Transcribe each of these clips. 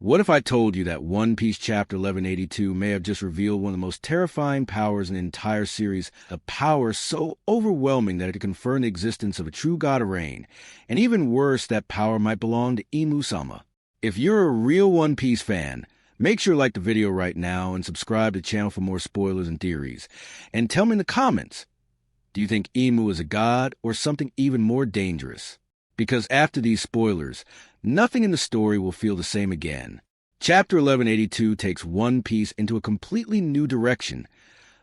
What if I told you that One Piece Chapter 1182 may have just revealed one of the most terrifying powers in the entire series, a power so overwhelming that it could confirm the existence of a true god of rain, and even worse, that power might belong to IMU-sama. If you're a real One Piece fan, make sure to like the video right now and subscribe to the channel for more spoilers and theories. And tell me in the comments, do you think Imu is a god or something even more dangerous? Because after these spoilers, nothing in the story will feel the same again. Chapter 1182 takes One Piece into a completely new direction,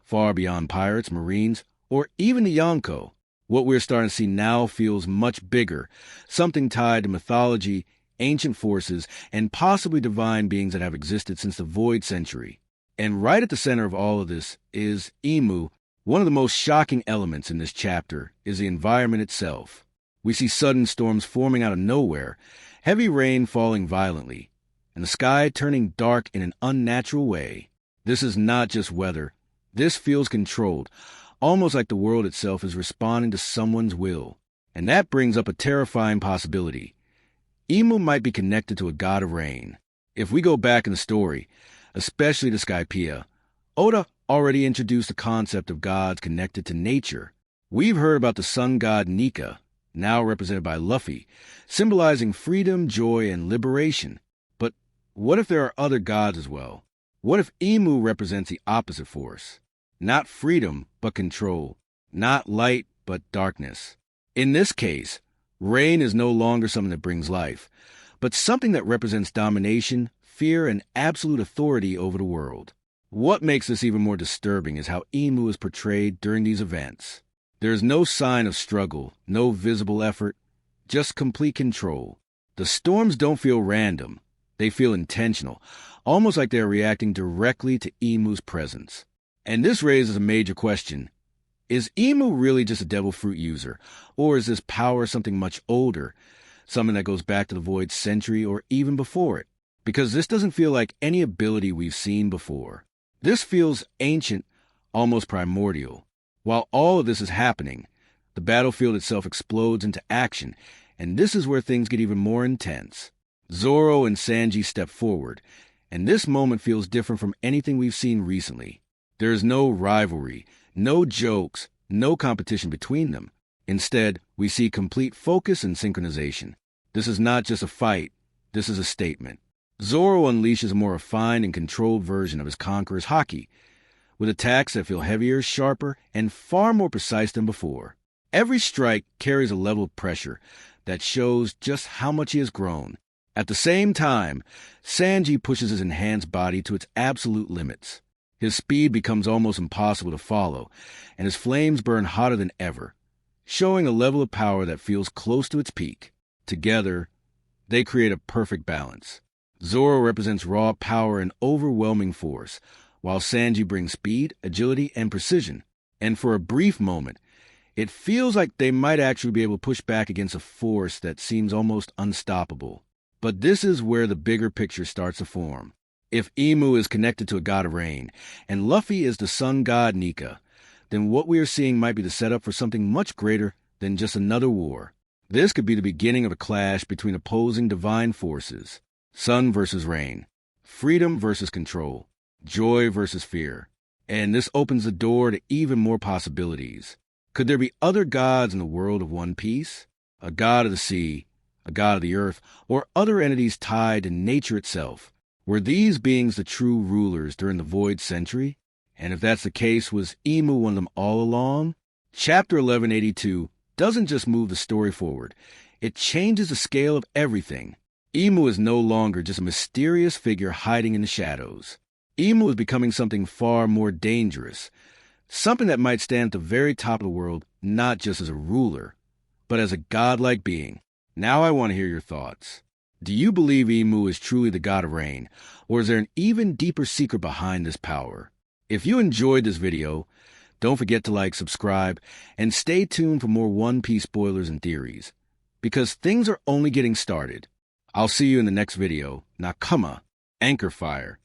far beyond pirates, marines, or even the Yonko. What we're starting to see now feels much bigger, something tied to mythology, ancient forces, and possibly divine beings that have existed since the Void Century. And right at the center of all of this is Imu. One of the most shocking elements in this chapter is the environment itself. We see sudden storms forming out of nowhere, heavy rain falling violently, and the sky turning dark in an unnatural way. This is not just weather. This feels controlled, almost like the world itself is responding to someone's will. And that brings up a terrifying possibility. Imu might be connected to a god of rain. If we go back in the story, especially to Skypiea, Oda already introduced the concept of gods connected to nature. We've heard about the sun god Nika, now represented by Luffy, symbolizing freedom, joy, and liberation. But what if there are other gods as well? What if Imu represents the opposite force? Not freedom, but control. Not light, but darkness. In this case, rain is no longer something that brings life, but something that represents domination, fear, and absolute authority over the world. What makes this even more disturbing is how Imu is portrayed during these events. There is no sign of struggle, no visible effort, just complete control. The storms don't feel random. They feel intentional, almost like they're reacting directly to Imu's presence. And this raises a major question. Is Imu really just a devil fruit user, or is this power something much older, something that goes back to the Void Century or even before it? Because this doesn't feel like any ability we've seen before. This feels ancient, almost primordial. While all of this is happening, the battlefield itself explodes into action, and this is where things get even more intense. Zoro and Sanji step forward, and this moment feels different from anything we've seen recently. There is no rivalry, no jokes, no competition between them. Instead, we see complete focus and synchronization. This is not just a fight, this is a statement. Zoro unleashes a more refined and controlled version of his conqueror's haki, with attacks that feel heavier, sharper, and far more precise than before. Every strike carries a level of pressure that shows just how much he has grown. At the same time, Sanji pushes his enhanced body to its absolute limits. His speed becomes almost impossible to follow, and his flames burn hotter than ever, showing a level of power that feels close to its peak. Together, they create a perfect balance. Zoro represents raw power and overwhelming force, while Sanji brings speed, agility, and precision. And for a brief moment, it feels like they might actually be able to push back against a force that seems almost unstoppable. But this is where the bigger picture starts to form. If Imu is connected to a god of rain, and Luffy is the sun god Nika, then what we are seeing might be the setup for something much greater than just another war. This could be the beginning of a clash between opposing divine forces. Sun versus rain. Freedom versus control. Joy versus fear. And this opens the door to even more possibilities. Could there be other gods in the world of One Piece? A god of the sea, a god of the earth, or other entities tied to nature itself? Were these beings the true rulers during the Void Century? And if that's the case, was Imu one of them all along? Chapter 1182 doesn't just move the story forward. It changes the scale of everything. Imu is no longer just a mysterious figure hiding in the shadows. Imu is becoming something far more dangerous, something that might stand at the very top of the world, not just as a ruler, but as a godlike being. Now I want to hear your thoughts. Do you believe Imu is truly the god of rain, or is there an even deeper secret behind this power? If you enjoyed this video, don't forget to like, subscribe, and stay tuned for more One Piece spoilers and theories, because things are only getting started. I'll see you in the next video. Nakama, Anchor Fire.